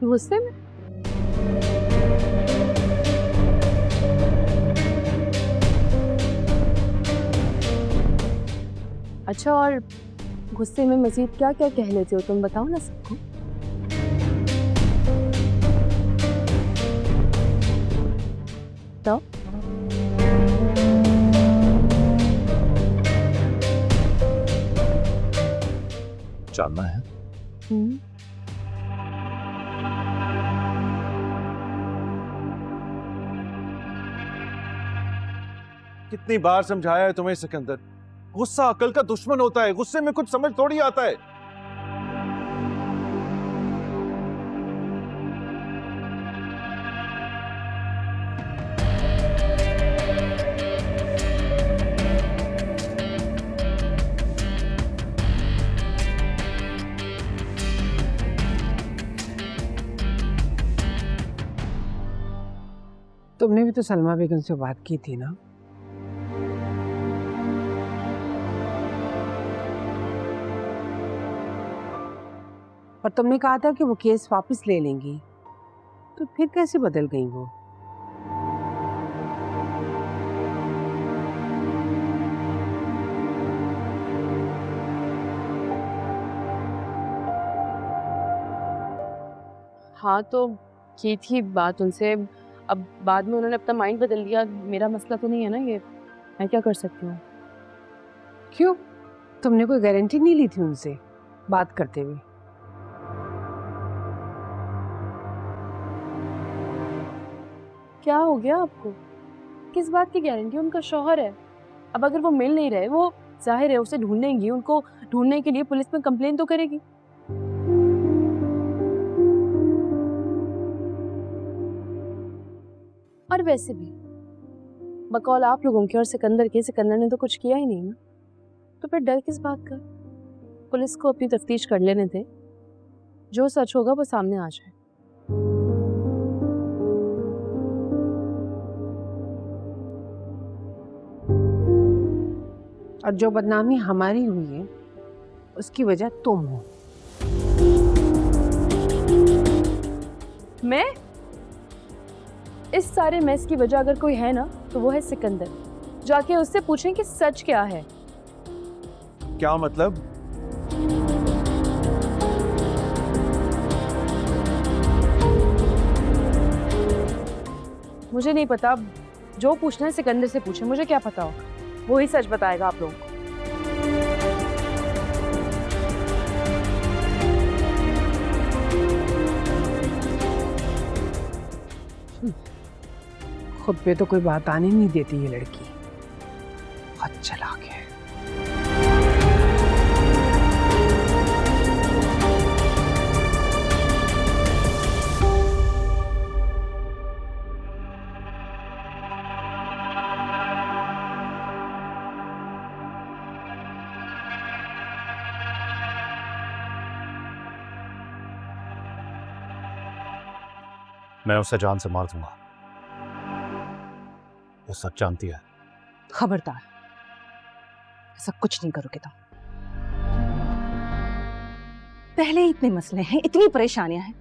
गुस्से में? अच्छा, और गुस्से में मजीद क्या क्या कह लेते हो तुम, बताओ ना सबको। तो जानना है? कितनी बार समझाया है तुम्हें सिकंदर, गुस्सा अकल का दुश्मन होता है, गुस्से में कुछ समझ थोड़ी आता है। तुमने भी तो सलमा बेगम से बात की थी ना? और तुमने कहा था कि वो केस वापस ले लेंगी, तो फिर कैसे बदल गई वो? हाँ, तो की थी बात उनसे, अब बाद में उन्होंने अपना माइंड बदल लिया। मेरा मसला तो नहीं है ना ये, मैं क्या कर सकती हूँ? क्यों? तुमने कोई गारंटी नहीं ली थी उनसे बात करते हुए? क्या हो गया आपको? किस बात की गारंटी? उनका शौहर है, अब अगर वो मिल नहीं रहे, वो जाहिर है उसे ढूंढेंगी, उनको ढूंढने के लिए पुलिस में कंप्लेन तो करेगी। और वैसे भी बकौल आप लोगों के और सिकंदर के, सिकंदर ने तो कुछ किया ही नहीं ना, तो फिर डर किस बात का? पुलिस को अपनी तफ्तीश कर लेने दे, जो सच होगा वो सामने आ जाए। और जो बदनामी हमारी हुई है उसकी वजह तुम हो। मैं? इस सारे मैस की वजह अगर कोई है ना तो वो है सिकंदर। जाके उससे पूछें कि सच क्या है। क्या मतलब? मुझे नहीं पता, जो पूछना है सिकंदर से पूछे, मुझे क्या पता हो, वो ही सच बताएगा आप लोगों को। खुद पे तो कोई बात आने नहीं देती ये लड़की, बहुत चालाक है। मैं उसे जान से मार दूंगा, वो सब जानती है। खबरदार, ऐसा कुछ नहीं करोगे तुम। पहले ही इतने मसले हैं, इतनी परेशानियां हैं,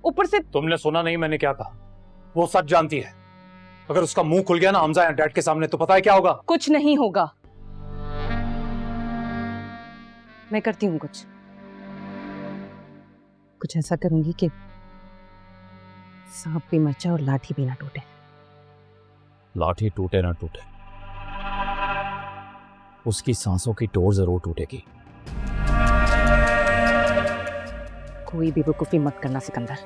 ऊपर से तुमने सुना नहीं मैंने क्या कहा? वो सच जानती है। अगर उसका मुंह खुल गया ना हमजा या डैड के सामने, तो पता है क्या होगा? कुछ नहीं होगा। मैं करती हूँ कुछ ऐसा करूंगी कि सांप भी मर जाए और लाठी भी ना टूटे। लाठी टूटे ना टूटे, उसकी सांसों की डोर जरूर टूटेगी। कोई बेवकूफी मत करना सिकंदर।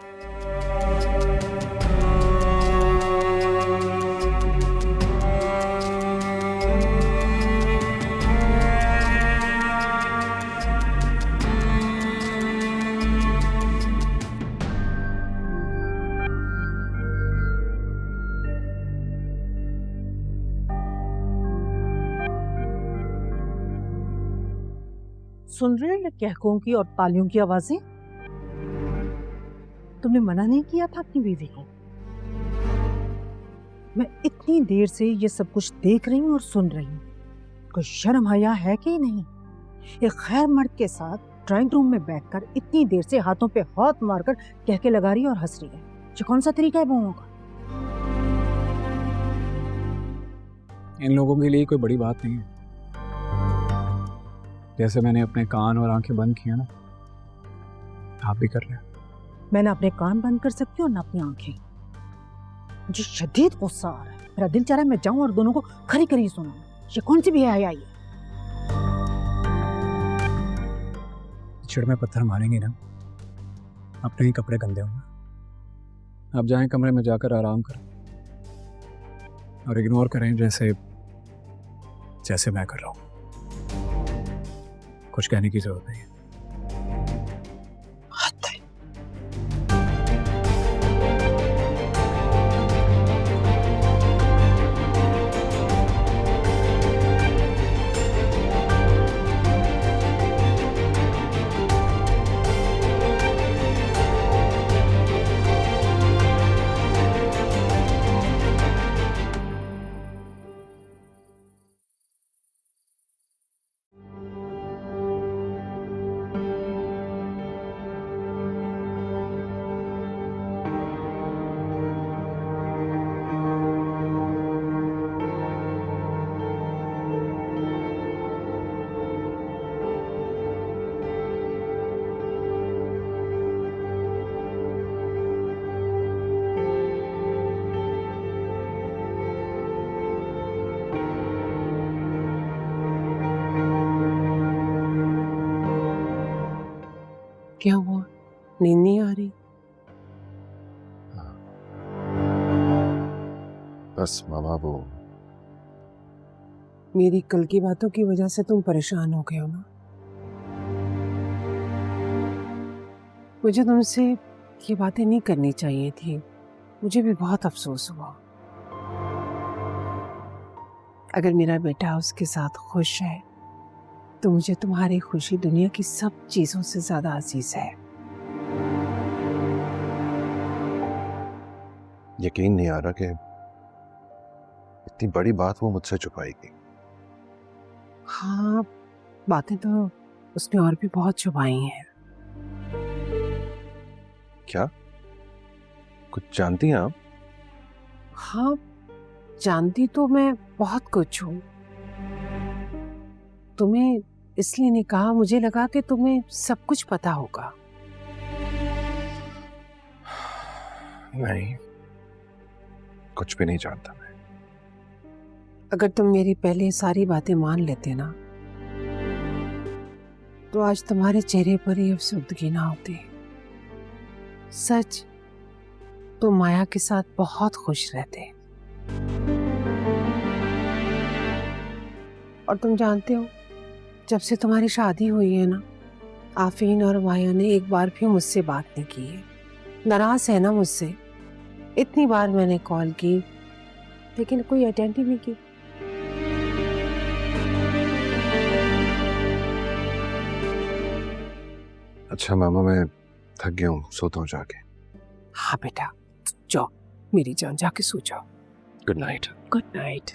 सुन रहे हैं कहकों की और तालियों की आवाजें? तुमने मना नहीं किया था अपनी बीवी को? मैं इतनी देर से ये सब कुछ देख रही हूँ और सुन रही हूँ, कोई शर्म हया है कि नहीं? एक खैर मर्द के साथ ड्राइंग रूम में बैठकर इतनी देर से हाथों पे हाथ मारकर कह के लगा रही है और हंस रही है। ये कौन सा तरीका है बहुओं का? इन लोगों के लिए कोई बड़ी बात नहीं है। जैसे मैंने अपने कान और आंखें बंद किया ना, आप भी कर लें। मैं ना अपने कान बंद कर सकती हूँ और ना अपनी आंखें। मुझे शदीद गुस्सा आ रहा है। मेरा दिल चाह रहा है मैं जाऊं और दोनों को खरी खरी सुनाऊं। ये कौन सी बेहयाई है? चिड़ में पत्थर मारेंगे ना, अपने ही कपड़े गंदे होंगे। आप जाएं कमरे में जाकर आराम करें और इग्नोर करें जैसे जैसे मैं कर रहा हूं। कुछ कहने की जरूरत नहीं है। क्या हुआ? नींद नहीं आ रही? बस मामा वो मेरी कल की बातों की वजह से तुम परेशान हो गए हो ना? मुझे तुमसे ये बातें नहीं करनी चाहिए थी। मुझे भी बहुत अफसोस हुआ। अगर मेरा बेटा उसके साथ खुश है तो मुझे तुम्हारी खुशी दुनिया की सब चीजों से ज्यादा अजीज है। यकीन नहीं आ रहा कि इतनी बड़ी बात वो मुझसे छुपाएगी। हाँ, बातें तो उसने और भी बहुत छुपाई हैं। क्या कुछ जानती हैं आप? हाँ, जानती तो मैं बहुत कुछ हूँ। तुम्हें इसलिए नहीं कहा, मुझे लगा कि तुम्हें सब कुछ पता होगा। नहीं, कुछ भी नहीं जानता मैं। अगर तुम मेरी पहले सारी बातें मान लेते ना तो आज तुम्हारे चेहरे पर ही अफसुर्दगी ना होती। सच, तुम माया के साथ बहुत खुश रहते। और तुम जानते हो, जब से तुम्हारी शादी हुई है ना, आफरीन और माया ने एक बार भी मुझसे बात नहीं की है। नाराज है ना मुझसे। इतनी बार मैंने कॉल की लेकिन कोई अटेंड ही नहीं की। अच्छा मामा, मैं थक गया हूँ, सोता हूँ जाके। हाँ बेटा, जाओ मेरी जान, जाके सो जाओ। Good night. Good night.